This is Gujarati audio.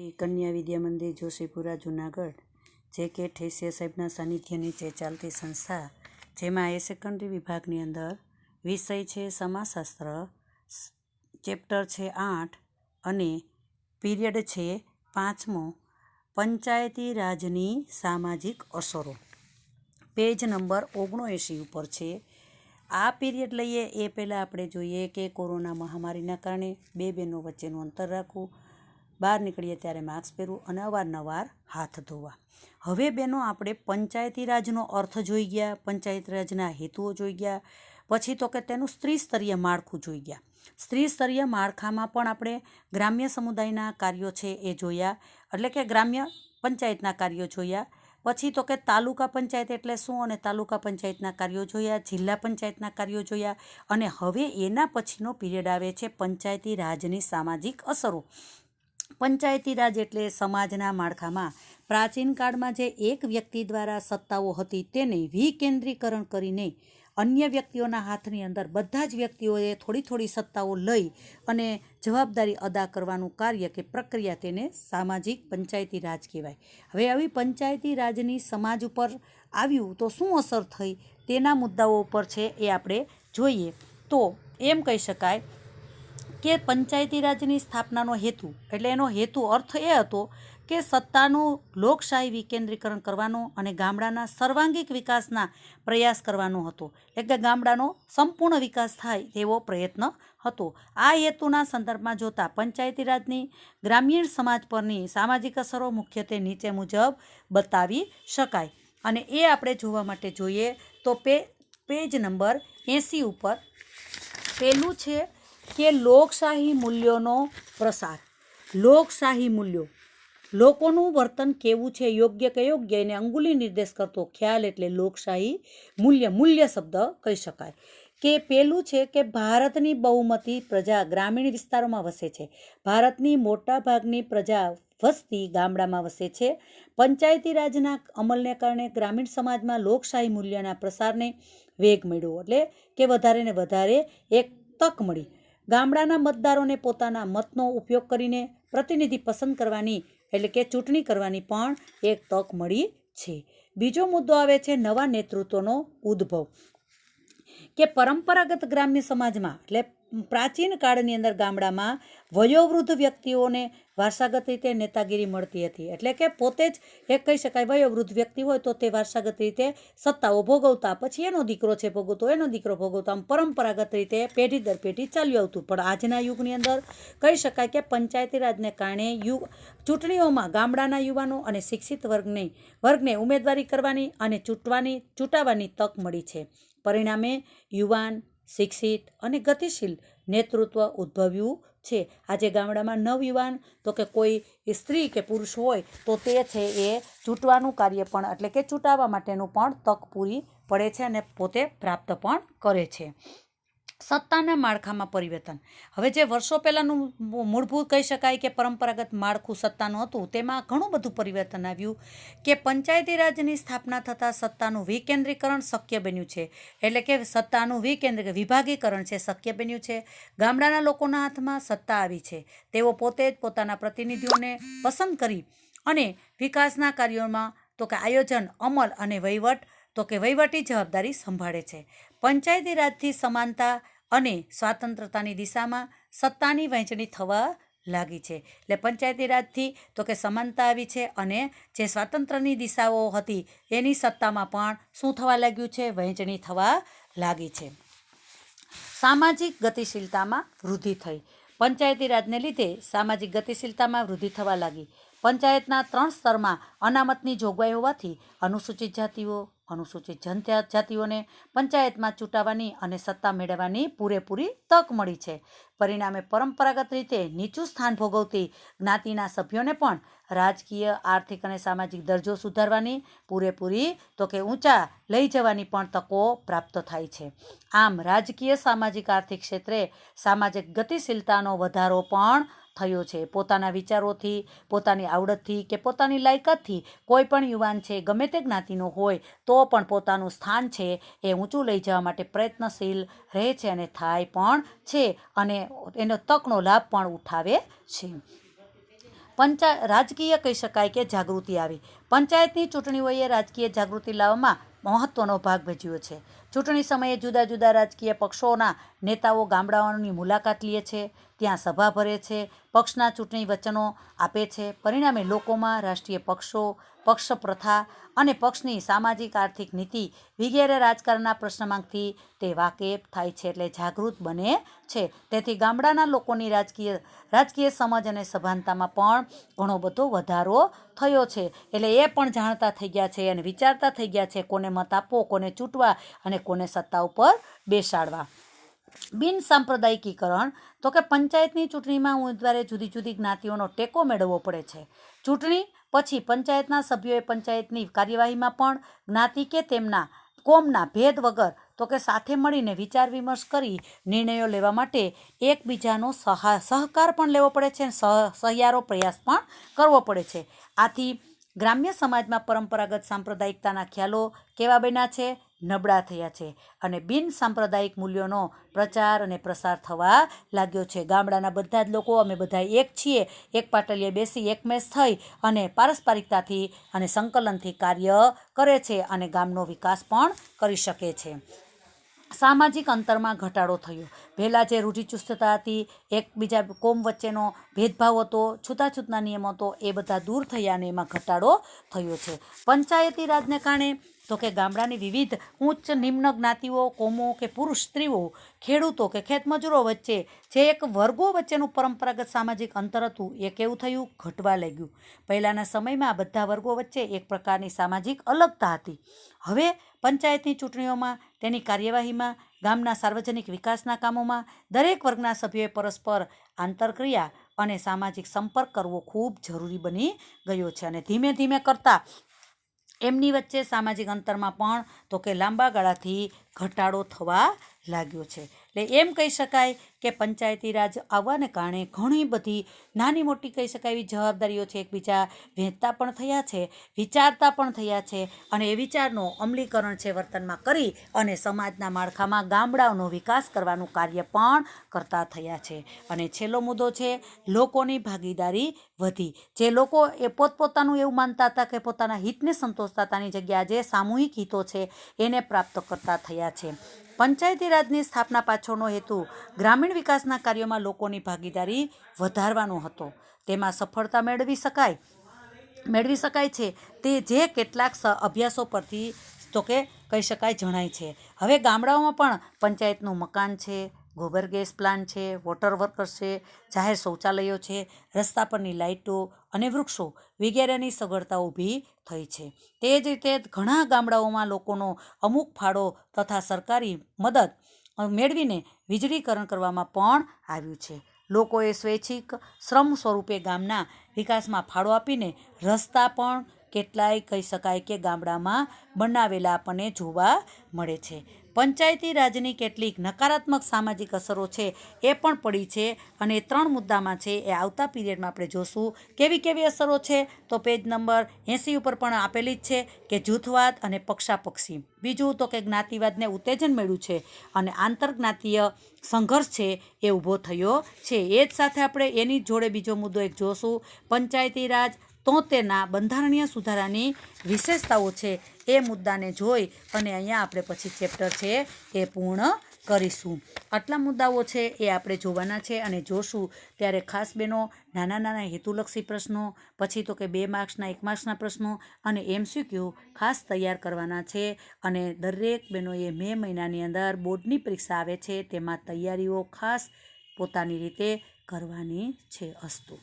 કન્યા વિદ્યા મંદિર જોશીપુરા જુનાગઢ જે કે ઠેસિયા સાહેબના સાનિધ્ય નીચે ચાલતી સંસ્થા, જેમાં હાયર સેકન્ડરી વિભાગની અંદર વિષય છે સમાજશાસ્ત્ર, ચેપ્ટર છે 8 અને પીરિયડ છે 5મો, પંચાયતી રાજની સામાજિક અસરો, પેજ નંબર 79 ઉપર છે. આ પીરિયડ લઈએ એ પહેલાં આપણે જોઈએ કે કોરોના મહામારીના કારણે બે બહેનો વચ્ચેનું અંતર રાખવું, બહાર નીકળીએ ત્યારે માસ્ક પહેરવું અને અવારનવાર હાથ ધોવા. હવે બહેનો આપણે પંચાયતી રાજનો અર્થ જોઈ ગયા, પંચાયતી રાજના હેતુઓ જોઈ ગયા, પછી તો કે તેનું સ્ત્રીસ્તરીય માળખું જોઈ ગયા. સ્ત્રીસ્તરીય માળખામાં પણ આપણે ગ્રામ્ય સમુદાયના કાર્યો છે એ જોયા, એટલે કે ગ્રામ્ય પંચાયતના કાર્યો જોયા. પછી તો કે તાલુકા પંચાયત એટલે શું અને તાલુકા પંચાયતના કાર્યો જોયા, જિલ્લા પંચાયતના કાર્યો જોયા. અને હવે એના પછીનો પીરિયડ આવે છે પંચાયતી રાજની સામાજિક અસરો. પંચાયતી રાજ એટલે સમાજના માળખામાં પ્રાચીન કાળમાં જે એક વ્યક્તિ દ્વારા સત્તાઓ હતી તેને વિકેન્દ્રીકરણ કરીને અન્ય વ્યક્તિઓના હાથની અંદર બધા જ વ્યક્તિઓએ થોડી થોડી સત્તાઓ લઈ અને જવાબદારી અદા કરવાનું કાર્ય કે પ્રક્રિયા, તેને સામાજિક પંચાયતી રાજ કહેવાય. હવે આવી પંચાયતી રાજની સમાજ ઉપર આવ્યું તો શું અસર થઈ તેના મુદ્દાઓ ઉપર છે એ આપણે જોઈએ. તો એમ કહી શકાય કે પંચાયતી રાજની સ્થાપનાનો હેતુ એટલે એનો હેતુ અર્થ એ હતો કે સત્તાનું લોકશાહી વિકેન્દ્રીકરણ કરવાનો અને ગામડાના સર્વાંગિક વિકાસના પ્રયાસ કરવાનો હતો. એટલે કે ગામડાનો સંપૂર્ણ વિકાસ થાય તેવો પ્રયત્ન હતો. આ હેતુના સંદર્ભમાં જોતા પંચાયતી રાજની ગ્રામીણ સમાજ પરની સામાજિક અસરો મુખ્યત્વે નીચે મુજબ બતાવી શકાય. અને એ આપણે જોવા માટે જોઈએ તો પેજ નંબર 80 ઉપર પહેલું છે કે લોકશાહી મૂલ્યોનો પ્રસાર. લોકશાહી મૂલ્યો, લોકોનું વર્તન કેવું છે, યોગ્ય કે યોગ્ય, એને અંગુલી નિર્દેશ કરતો ખ્યાલ એટલે લોકશાહી મૂલ્ય. મૂલ્ય શબ્દ કહી શકાય. કે પેલું છે કે ભારતની બહુમતી પ્રજા ગ્રામીણ વિસ્તારોમાં વસે છે. ભારતની મોટા ભાગની પ્રજા વસ્તી ગામડામાં વસે છે. પંચાયતી રાજના અમલને કારણે ગ્રામીણ સમાજમાં લોકશાહી મૂલ્યના પ્રસારને વેગ મળ્યો, એટલે કે વધારે ને વધારે એક તક મળી. ગામડાના મતદારોને પોતાના મતનો ઉપયોગ કરીને પ્રતિનિધિ પસંદ કરવાની એટલે કે ચૂંટણી કરવાની પણ એક તક મળી છે. બીજો મુદ્દો આવે છે નવા નેતૃત્વનો ઉદ્ભવ. કે પરંપરાગત ગ્રામ્ય સમાજમાં એટલે પ્રાચીન કાળની અંદર ગામડામાં વયોવૃદ્ધ વ્યક્તિઓને વારસાગત રીતે નેતાગીરી મળતી હતી. એટલે કે પોતે જ એક કહી શકાય વયોવૃદ્ધ વ્યક્તિ હોય તો તે વારસાગત રીતે સત્તાઓ ભોગવતા, પછી એનો દીકરો છે ભોગવતો, એનો દીકરો ભોગવતો, આમ પરંપરાગત રીતે પેઢી દર પેઢી ચાલ્યું આવતું. પણ આજના યુગની અંદર કહી શકાય કે પંચાયતી રાજને કારણે ચૂંટણીઓમાં ગામડાના યુવાનો અને શિક્ષિત વર્ગને ઉમેદવારી કરવાની અને ચૂંટાવાની તક મળી છે. પરિણામે યુવાન, શિક્ષિત અને ગતિશીલ નેતૃત્વ ઉદ્ભવ્યું છે. આજે ગામડામાં નવયુવાન તો કે કોઈ સ્ત્રી કે પુરુષ હોય તો તે છે એ ચૂંટવાનું કાર્ય પણ એટલે કે ચૂંટાવા માટેનું પણ તક પૂરી પડે છે અને પોતે પ્રાપ્ત પણ કરે છે. સત્તાના માળખામાં પરિવર્તન. હવે જે વર્ષો પહેલાંનું મૂળભૂત કહી શકાય કે પરંપરાગત માળખું સત્તાનું હતું તેમાં ઘણું બધું પરિવર્તન આવ્યું. કે પંચાયતી રાજની સ્થાપના થતાં સત્તાનું વિકેન્દ્રીકરણ શક્ય બન્યું છે. એટલે કે સત્તાનું વિભાગીકરણ છે શક્ય બન્યું છે. ગામડાના લોકોના હાથમાં સત્તા આવી છે. તેઓ પોતે જ પોતાના પ્રતિનિધિઓને પસંદ કરી અને વિકાસના કાર્યોમાં તો કે આયોજન, અમલ અને વહીવટ તો કે વહીવટી જવાબદારી સંભાળે છે. પંચાયતી રાજથી સમાનતા અને સ્વતંત્રતાની દિશામાં સત્તાની વહેંચણી થવા લાગી છે. એટલે પંચાયતી રાજથી તો કે સમાનતા આવી છે અને જે સ્વાતંત્ર્યની દિશાઓ હતી એની સત્તામાં પણ શું થવા લાગ્યું છે, વહેંચણી થવા લાગી છે. સામાજિક ગતિશીલતામાં વૃદ્ધિ થઈ. પંચાયતી રાજને લીધે સામાજિક ગતિશીલતામાં વૃદ્ધિ થવા લાગી. પંચાયતના 3 સ્તરમાં અનામતની જોગવાઈ હોવાથી અનુસૂચિત જાતિઓ, અનુસૂચિત જનજાતિઓને પંચાયતમાં ચૂંટાવાની અને સત્તા મેળવવાની પૂરેપૂરી તક મળી છે. પરિણામે પરંપરાગત રીતે નીચું સ્થાન ભોગવતી જ્ઞાતિના સભ્યોને પણ રાજકીય, આર્થિક અને સામાજિક દરજ્જો સુધારવાની પૂરેપૂરી તો કે ઊંચા લઈ જવાની પણ તકો પ્રાપ્ત થાય છે. આમ રાજકીય, સામાજિક, આર્થિક ક્ષેત્રે સામાજિક ગતિશીલતાનો વધારો પણ થયો છે. પોતાના વિચારોથી, પોતાની આવડતથી કે પોતાની લાયકાતથી કોઈ પણ યુવાન છે ગમે તે જ્ઞાતિનો હોય તો પણ પોતાનું સ્થાન છે એ ઊંચું લઈ જવા માટે પ્રયત્નશીલ રહે છે અને થાય પણ છે અને એનો તકનો લાભ પણ ઉઠાવે છે. રાજકીય કહી શકાય કે જાગૃતિ આવી. પંચાયતની ચૂંટણીઓએ રાજકીય જાગૃતિ લાવવામાં મહત્વનો ભાગ ભજવ્યો છે. ચૂંટણી સમયે જુદા જુદા રાજકીય પક્ષોના નેતાઓ ગામડાઓની મુલાકાત લે છે, ત્યાં સભા ભરે છે, પક્ષના ચૂંટણી વચનો આપે છે. પરિણામે લોકોમાં રાષ્ટ્રીય પક્ષો, પક્ષ પ્રથા અને પક્ષની સામાજિક આર્થિક નીતિ વગેરે રાજકારણના પ્રશ્નમાંથી તે વાકેફ થાય છે, એટલે જાગૃત બને છે. તેથી ગામડાના લોકોની રાજકીય સમજ અને સભાનતામાં પણ ઘણો બધો વધારો થયો છે. એટલે એ પણ જાણતા થઈ ગયા છે અને વિચારતા થઈ ગયા છે કોને મત આપવો, કોને ચૂંટવા અને કોને સત્તા ઉપર બેસાડવા. બિન સાંપ્રદાયિકીકરણ તો કે પંચાયતની ચૂંટણીમાં ઉમેદવારે જુદી જુદી જ્ઞાતિઓનો ટેકો મેળવવો પડે છે. ચૂંટણી પછી પંચાયતના સભ્યોએ પંચાયતની કાર્યવાહીમાં પણ જ્ઞાતિ કે તેમના કોમના ભેદ વગર તો કે સાથે મળીને વિચાર વિમર્શ કરી નિર્ણયો લેવા માટે એકબીજાનો સહકાર પણ લેવો પડે છે, સહિયારો પ્રયાસ પણ કરવો પડે છે. આથી ગ્રામ્ય સમાજમાં પરંપરાગત સાંપ્રદાયિકતાના ખ્યાલો કેવા બન્યા છે? નબળા થયા છે અને બિન સાંપ્રદાયિક મૂલ્યોનો પ્રચાર અને પ્રસાર થવા લાગ્યો છે. ગામડાના બધા જ લોકો અમે બધા એક છીએ, એક પાટલીએ બેસી એકમેશ થઈ અને પારસ્પરિકતાથી અને સંકલનથી કાર્ય કરે છે અને ગામનો વિકાસ પણ કરી શકે છે. સામાજિક અંતરમાં ઘટાડો થયો. પહેલાં જે રૂઢિચુસ્તતા હતી, એકબીજા કોમ વચ્ચેનો ભેદભાવ હતો, છૂતાછૂતના નિયમો હતો, એ બધા દૂર થયા અને એમાં ઘટાડો થયો છે. પંચાયતી રાજને કારણે તો કે ગામડાની વિવિધ ઉચ્ચ નિમ્ન જ્ઞાતિઓ, કોમો કે પુરુષ સ્ત્રીઓ, ખેડૂતો કે ખેતમજૂરો વચ્ચે જે એક વર્ગો વચ્ચેનું પરંપરાગત સામાજિક અંતર હતું એ કેવું થયું? ઘટવા લાગ્યું. પહેલાંના સમયમાં બધા વર્ગો વચ્ચે એક પ્રકારની સામાજિક અલગતા હતી. હવે પંચાયતની ચૂંટણીઓમાં, તેની કાર્યવાહીમાં, ગામના સાર્વજનિક વિકાસના કામોમાં દરેક વર્ગના સભ્યોએ પરસ્પર આંતરક્રિયા અને સામાજિક સંપર્ક કરવો ખૂબ જરૂરી બની ગયો છે અને ધીમે ધીમે કરતાં એમની વચ્ચે સામાજિક અંતરમાં પણ તો કે લાંબા ગાળાથી ઘટાડો થવા લાગ્યો છે. એટલે એમ કહી શકાય કે પંચાયતી રાજ આવવાને કારણે ઘણી બધી નાની મોટી કહી શકાય એવી જવાબદારીઓ છે, એકબીજા વહેંચતા પણ થયા છે, વિચારતા પણ થયા છે અને એ વિચારનો અમલીકરણ છે વર્તનમાં કરી અને સમાજના માળખામાં ગામડાઓનો વિકાસ કરવાનું કાર્ય પણ કરતા થયા છે. અને છેલ્લો મુદ્દો છે લોકોની ભાગીદારી વધી. જે લોકો એ પોતપોતાનું એવું માનતા હતા કે પોતાના હિતને સંતોષતા હતાની જગ્યા જે સામૂહિક હિતો છે એને પ્રાપ્ત કરતા થયા છે. પંચાયતી રાજની સ્થાપના પાછળનો હેતુ ગ્રામીણ વિકાસના કાર્યોમાં લોકોની ભાગીદારી વધારવાનો હતો. તેમાં સફળતા મેળવી શકાય છે તે જે કેટલાક અભ્યાસો પરથી તો કે કહી શકાય જણાય છે. હવે ગામડાઓમાં પણ પંચાયતનું મકાન છે, ગોબર ગેસ પ્લાન્ટ છે, વોટર વર્કર્સ છે, જાહેર શૌચાલયો છે, રસ્તા પરની લાઇટો અને વૃક્ષો વગેરેની સગવડતા ઊભી થઈ છે. તે જ રીતે ઘણા ગામડાઓમાં લોકોનો અમુક ફાળો તથા સરકારી મદદ મેળવીને વીજળીકરણ કરવામાં પણ આવ્યું છે. લોકોએ સ્વૈચ્છિક શ્રમ સ્વરૂપે ગામના વિકાસમાં ફાળો આપીને રસ્તા પણ કેટલાય કહી શકાય કે ગામડામાં બનાવેલા આપણને જોવા મળે છે. પંચાયતી રાજની કેટલીક નકારાત્મક સામાજિક અસરો છે એ પણ પડી છે અને 3 મુદ્દામાં છે એ આવતા પીરિયડમાં આપણે જોશું. કેવી કેવી અસરો છે તો પેજ નંબર 80 ઉપર પણ આપેલી જ છે કે જૂથવાદ અને પક્ષાપક્ષી. બીજું તો કે જ્ઞાતિવાદને ઉત્તેજન મળ્યું છે અને આંતરજ્ઞાતીય સંઘર્ષ છે એ ઊભો થયો છે. એ જ સાથે આપણે એની જોડે બીજો મુદ્દો એક જોશું, પંચાયતી રાજ 73ના બંધારણીય સુધારાની વિશેષતાઓ છે એ મુદ્દાને જોઈ અને અહીંયા આપણે પછી ચેપ્ટર છે એ પૂર્ણ કરીશું. આટલા મુદ્દાઓ છે એ આપણે જોવાના છે અને જોશું ત્યારે ખાસ બહેનો નાના નાના હેતુલક્ષી પ્રશ્નો, પછી તો કે 2 માર્ક્સના 1 માર્ક્સના પ્રશ્નો અને MCQ ખાસ તૈયાર કરવાના છે અને દરેક બહેનોએ મે મહિનાની અંદર બોર્ડની પરીક્ષા આવે છે તેમાં તૈયારીઓ ખાસ પોતાની રીતે કરવાની છે. અસ્તુ.